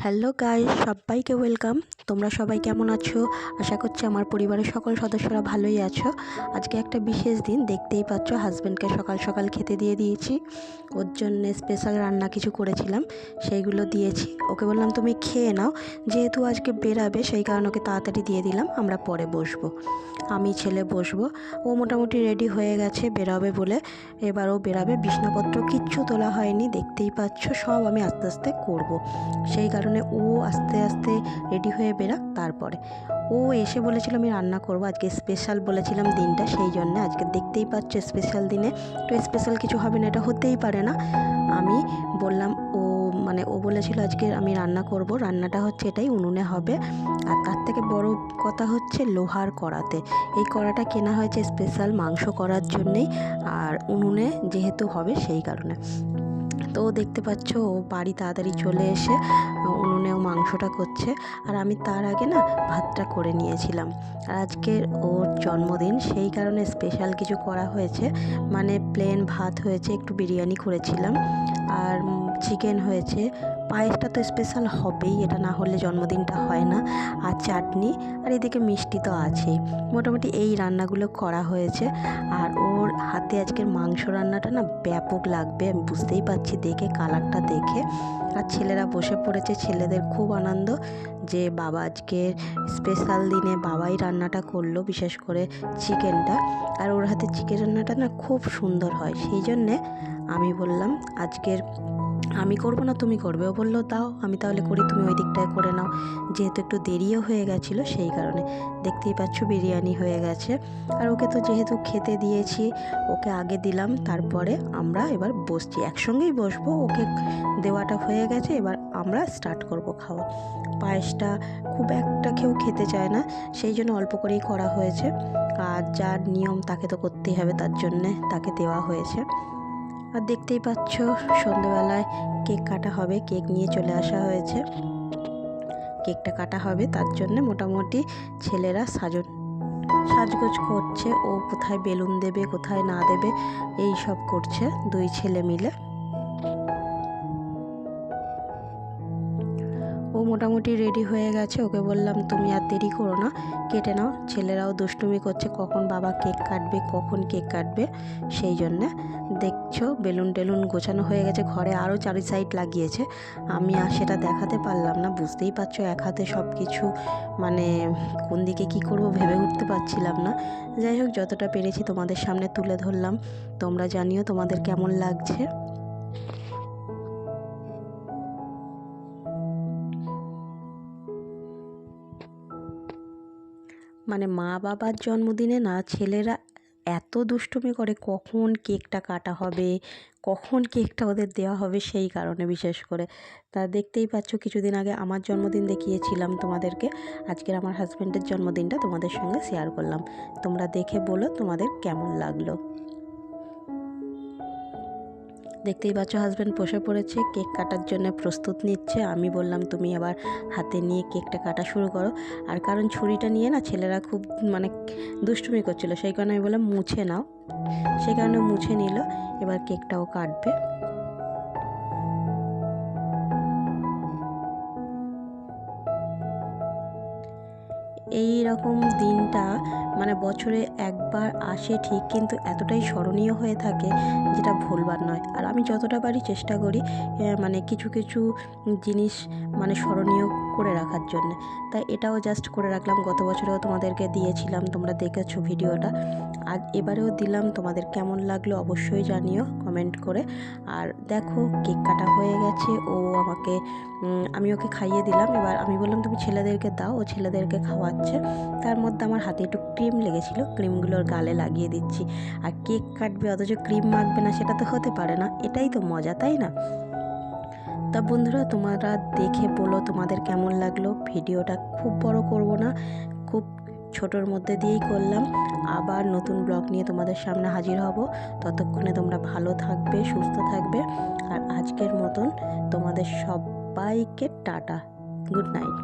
Hello guys, সবাইকে welcome. তোমরা সবাই কেমন আছো? আশা করছি আমার পরিবারের সকল সদস্যরা ভালোই আছো। আজকে একটা বিশেষ দিন, দেখতেই পাচ্ছ হাজব্যান্ডকে সকাল সকাল খেতে দিয়ে দিয়েছি। ওর জন্য স্পেশাল রান্না কিছু করেছিলাম, সেইগুলো দিয়েছি। ওকে বললাম তুমি খেয়ে নাও, যেহেতু আজকে বেরাবে সেই কারণে ওকে তাড়াতাড়ি দিয়ে দিলাম, আমরা পরে বসবো। আমি ছেলে বসবো। ও মোটামুটি রেডি হয়ে গেছে বেরাবে বলে। এবার ও বেরাবে, বিছনাপত্র কিচ্ছু তোলা হয়নি, দেখতেই পাচ্ছ সব আমি আস্তে আস্তে করব। সেই কারণে ও আস্তে আস্তে রেডি হয়ে বেরাক। তারপরে ও এসে বলেছিল আমি রান্না করব, আজকে স্পেশাল বলেছিলাম দিনটা, সেই জন্য আজকে দেখতেই পাচ্ছ স্পেশাল দিনে তো স্পেশাল কিছু হবে না, এটা হতেই পারে না। আমি বললাম ও বলেছিল আজকে আমি রান্না করব, রান্নাটা হচ্ছে এটাই, উনুনে হবে। আর তার থেকে বড় কথা হচ্ছে লোহার কড়াতে। এই কড়াটা কেনা হয়েছে স্পেশাল মাংস করার জন্যেই, আর উনুনে যেহেতু হবে সেই কারণে। তো দেখতে পাচ্ছ ও বাড়ি তাড়াতাড়ি চলে এসে উনুনেও মাংসটা করছে, আর আমি তার আগে না ভাতটা করে নিয়েছিলাম। আর আজকের ওর জন্মদিন, সেই কারণে স্পেশাল কিছু করা হয়েছে, মানে প্লেন ভাত হয়েছে, একটু বিরিয়ানি করেছিলাম, আর চিকেন হয়েছে। পায়েসটা তো স্পেশাল হবেই, এটা না হলে জন্মদিনটা হয় না। আর চাটনি, আর এদিকে মিষ্টি তো আছেই। মোটামুটি এই রান্নাগুলো করা হয়েছে। আর ওর হাতে আজকের মাংস রান্নাটা না ব্যাপক লাগবে, আমি বুঝতেই পারছি দেখে, কালারটা দেখে। আর ছেলেরা বসে পড়েছে, ছেলেদের খুব আনন্দ যে বাবা আজকের স্পেশাল দিনে বাবাই রান্নাটা করলো, বিশেষ করে চিকেনটা। আর ওর হাতে চিকেন রান্নাটা না খুব সুন্দর হয়, সেই জন্যে আমি বললাম আজকের আমি করবো না তুমি করবে। ও বললো দাও আমি তাহলে করি, তুমি ওই দিকটায় করে নাও। যেহেতু একটু দেরিও হয়ে গেছিলো সেই কারণে। দেখতেই পাচ্ছ বিরিয়ানি হয়ে গেছে। আর ওকে তো যেহেতু খেতে দিয়েছি, ওকে আগে দিলাম, তারপরে আমরা এবার বসছি, একসঙ্গেই বসবো। ওকে দেওয়াটা হয়ে গেছে, এবার আমরা স্টার্ট করব খাওয়া। পায়েসটা খুব একটা কেউ খেতে চায় না, সেই জন্য অল্প করেই করা হয়েছে। আর যার নিয়ম তাকে তো করতেই হবে, তার জন্যে তাকে দেওয়া হয়েছে। আর দেখতেই পাচ্ছ সন্ধ্যেবেলায় কেক কাটা হবে, কেক নিয়ে চলে আসা হয়েছে। কেকটা কাটা হবে, তার জন্য মোটামুটি ছেলেরা সাজগোজ করছে। ও কোথায় বেলুন দেবে কোথায় না দেবে এই সব করছে দুই ছেলে মিলে। ও মোটামুটি রেডি হয়ে গেছে, ওকে বললাম তুমি আর দেরি করো না, কেটে নাও। ছেলেরাও দুষ্টুমি করছে কখন বাবা কেক কাটবে, কখন কেক কাটবে, সেই জন্যে। দেখছো বেলুন টেলুন গোছানো হয়ে গেছে, ঘরে আরও চারি সাইড লাগিয়েছে। আমি আর সেটা দেখাতে পারলাম না, বুঝতেই পারছো এক হাতে সব কিছু, মানে কোন দিকে কি করব ভেবে উঠতে পারছিলাম না। যাই হোক, যতটা পেরেছি তোমাদের সামনে তুলে ধরলাম। তোমরা জানিও তোমাদের কেমন লাগছে। মানে মা বাবার জন্মদিনে না ছেলেরা এত দুষ্টুমি করে, কখন কেকটা কাটা হবে, কখন কেকটা ওদের দেওয়া হবে, সেই কারণে বিশেষ করে। তা দেখতেই পাচ্ছ কিছুদিন আগে আমার জন্মদিন দেখিয়েছিলাম তোমাদেরকে, আজকের আমার হাজব্যান্ডের জন্মদিনটা তোমাদের সঙ্গে শেয়ার করলাম। তোমরা দেখে বলো তোমাদের কেমন লাগলো। দেখতেই পাচ্ছ হাজব্যান্ড বসে পড়েছে, কেক কাটার জন্য প্রস্তুত নিচ্ছে। আমি বললাম তুমি আবার হাতে নিয়ে কেকটা কাটা শুরু করো। আর কারণ ছুরিটা নিয়ে না ছেলেরা খুব দুষ্টুমি করছিল, সেই কারণে আমি বললাম মুছে নাও, সেই কারণে মুছে নিল। এবার কেকটাও কাটবে। এই রকম দিনটা বছরে একবার আসে ঠিক, কিন্তু এতটাই স্মরণীয় হয়ে থাকে যেটা ভুলবার নয়। আর আমি যতটা পারি চেষ্টা করি কিছু কিছু জিনিস স্মরণীয় করে রাখার জন্য। তাই এটাও জাস্ট করে রাখলাম। গত বছরেও তোমাদেরকে দিয়েছিলাম, তোমরা দেখেছো ভিডিওটা, আর এবারেও দিলাম। তোমাদের কেমন লাগলো অবশ্যই জানিও কমেন্ট করে। আর দেখো কেক কাটা হয়ে গেছে, আমি ওকে খাইয়ে দিলাম। এবার আমি বললাম তুমি ছেলেদেরকে দাও, ও ছেলেদেরকে খাওয়াচ্ছে। তার মধ্যে আমার হাতে একটু ক্রিম লেগেছিলো, ক্রিমগুলোর গালে লাগিয়ে দিচ্ছি। আর কেক কাটবে অথচ ক্রিম মাখবে না, সেটা তো হতে পারে না, এটাই তো মজা, তাই না? তা বন্ধুরা তোমরা দেখে বলো তোমাদের কেমন লাগলো। ভিডিওটা খুব বড় করব না, খুব ছোটোর মধ্যে দিয়েই করলাম। আবার নতুন ব্লগ নিয়ে তোমাদের সামনে হাজির হব। ততক্ষণে তোমরা ভালো থাকবে, সুস্থ থাকবে। আর আজকের মতন তোমাদের সবাইকে টাটা, গুড নাইট।